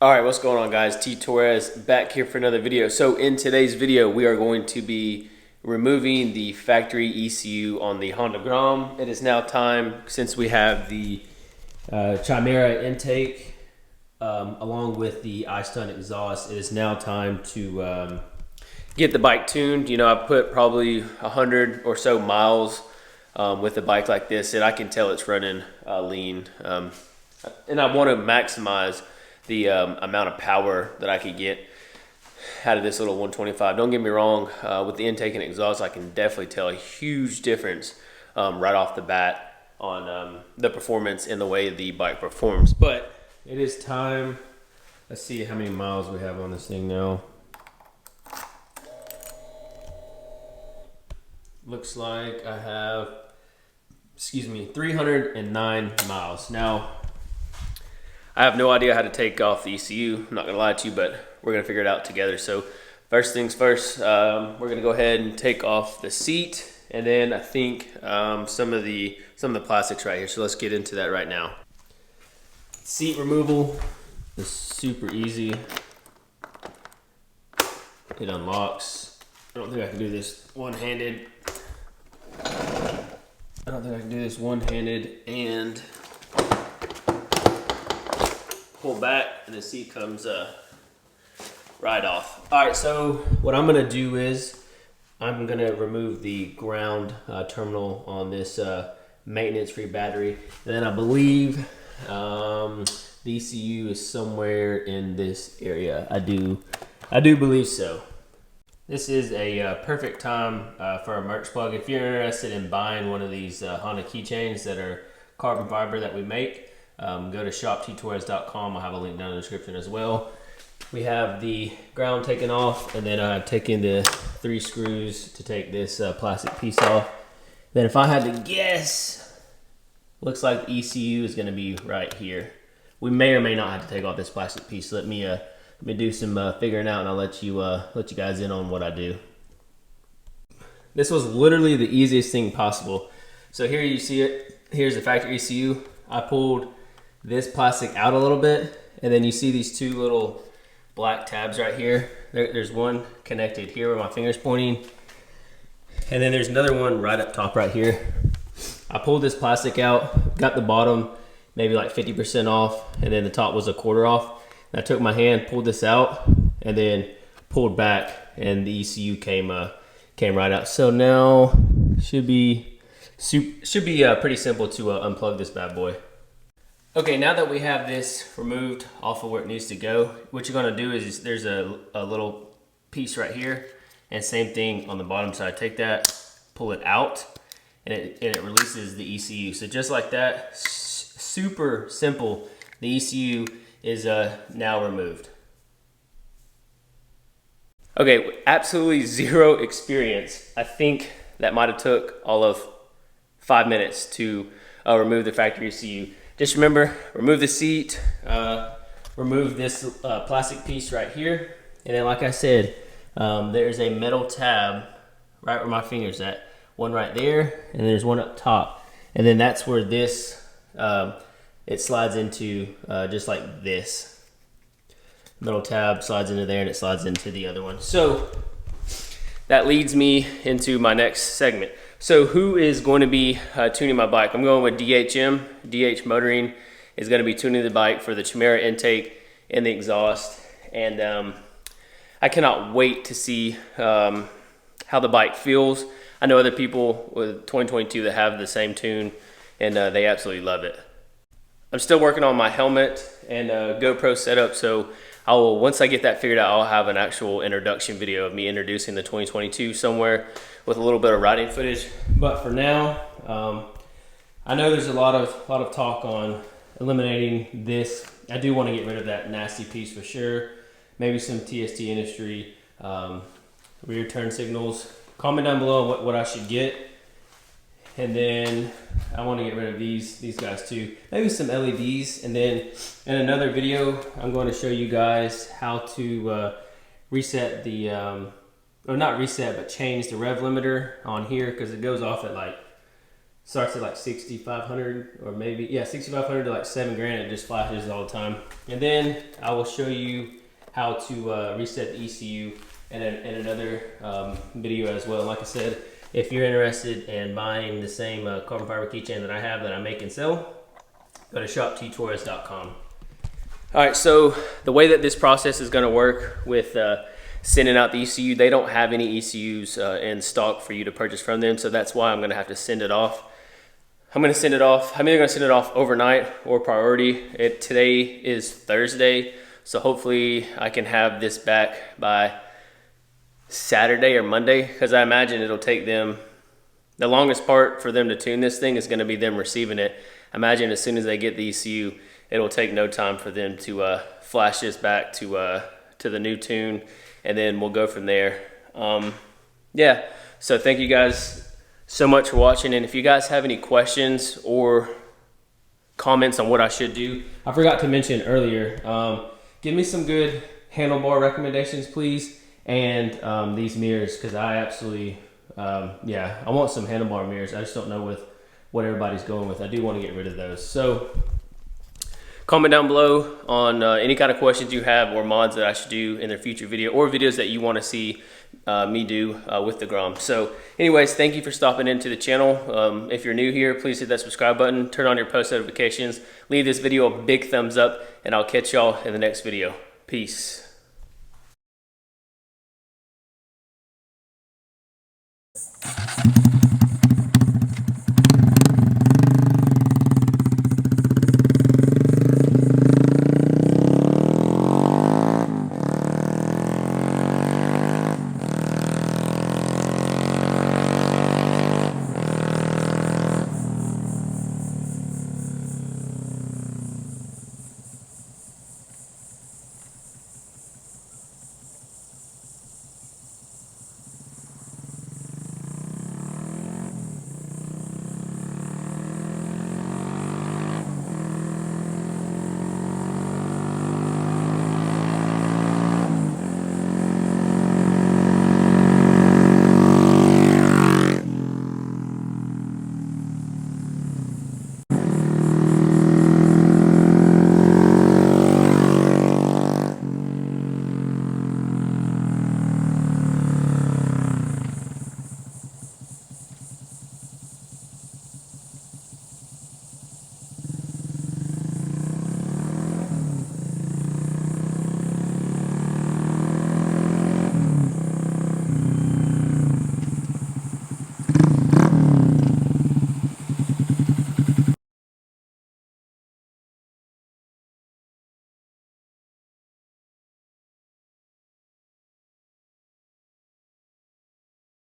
All right, what's going on, guys? T Torres back here for another video. So in today's video, we are going to be removing the factory ECU on the Honda Grom. It is now time, since we have the Chimera Intake along with the iStun exhaust, it is now time to get the bike tuned. You know, I've put probably 100 or so miles with a bike like this, and I can tell it's running lean. And I want to maximize the amount of power that I could get out of this little 125. Don't get me wrong, with the intake and exhaust, I can definitely tell a huge difference right off the bat on the performance and the way the bike performs. But it is time. Let's see how many miles we have on this thing now. Looks like I have, 309 miles. Now, I have no idea how to take off the ECU. I'm not gonna lie to you, but we're gonna figure it out together. So first things first, we're gonna go ahead and take off the seat, and then I think some of the plastics right here. So let's get into that right now. Seat removal is super easy. It unlocks. I don't think I can do this one-handed. And pull back, and the seat comes right off. All right, so what I'm gonna do is I'm gonna remove the ground terminal on this maintenance-free battery. And then I believe the ECU is somewhere in this area. I do believe so. This is a perfect time for a merch plug. If you're interested in buying one of these Honda keychains that are carbon fiber that we make, go to shopttorres.com. I'll have a link down in the description as well. We have the ground taken off, and then I've taken the 3 screws to take this plastic piece off. Then if I had to guess, looks like the ECU is gonna be right here. We may or may not have to take off this plastic piece. Let me do some figuring out, and I'll let you guys in on what I do. This was literally the easiest thing possible. So here you see it. Here's the factory ECU. I pulled this plastic out a little bit, and then you see these 2 little black tabs right here. There's one connected here where my finger's pointing, and then there's another one right up top right here. I pulled this plastic out, got the bottom maybe like 50% off, and then the top was a quarter off. And I took my hand, pulled this out, and then pulled back, and the ECU came right out. So now should be pretty simple to unplug this bad boy. Okay, now that we have this removed off of where it needs to go, what you're gonna do is there's a little piece right here, and same thing on the bottom side. Take that, pull it out, and it releases the ECU. So just like that, super simple, the ECU is now removed. Okay, absolutely zero experience. I think that might have took all of 5 minutes to remove the factory ECU. Just remember, remove the seat, remove this plastic piece right here, and then like I said, there's a metal tab right where my finger's at. One right there, and there's one up top. And then that's where this, it slides into just like this. Metal tab slides into there, and it slides into the other one. So that leads me into my next segment. So who is going to be tuning my bike? I'm going with DHM. DH Motoring is going to be tuning the bike for the Chimera Intake and the exhaust. And I cannot wait to see how the bike feels. I know other people with 2022 that have the same tune, and they absolutely love it. I'm still working on my helmet and GoPro setup, so once I get that figured out, I'll have an actual introduction video of me introducing the 2022 somewhere with a little bit of riding footage. But for now, I know there's a lot of talk on eliminating this. I do want to get rid of that nasty piece for sure. Maybe some TST industry rear turn signals. Comment down below what I should get. And then I want to get rid of these guys too. Maybe some LEDs. And then in another video, I'm going to show you guys how to reset the, or not reset, but change the rev limiter on here, because it goes off at like starts at like 6,500 or maybe, yeah, 6,500 to like 7 grand. It just flashes all the time. And then I will show you how to reset the ECU in another video as well. Like I said, if you're interested in buying the same carbon fiber keychain that I have that I make and sell, go to shopttorres.com. All right, so the way that this process is going to work with sending out the ECU, they don't have any ECUs in stock for you to purchase from them, so that's why I'm going to have to send it off. I'm going to send it off. I'm either going to send it off overnight or priority. Today is Thursday, so hopefully I can have this back by Saturday or Monday, because I imagine it'll take them, the longest part for them to tune this thing is going to be them receiving it. I imagine as soon as they get the ECU, it'll take no time for them to flash this back to the new tune, and then we'll go from there. Yeah, so thank you guys so much for watching, and if you guys have any questions or comments on what I should do, I forgot to mention earlier, give me some good handlebar recommendations, please, and these mirrors, because I absolutely, yeah, I want some handlebar mirrors. I just don't know with what everybody's going with. I do want to get rid of those. So comment down below on any kind of questions you have or mods that I should do in the future video, or videos that you want to see me do with the Grom. So anyways, thank you for stopping into the channel. If you're new here, please hit that subscribe button, turn on your post notifications, leave this video a big thumbs up, and I'll catch y'all in the next video. Peace.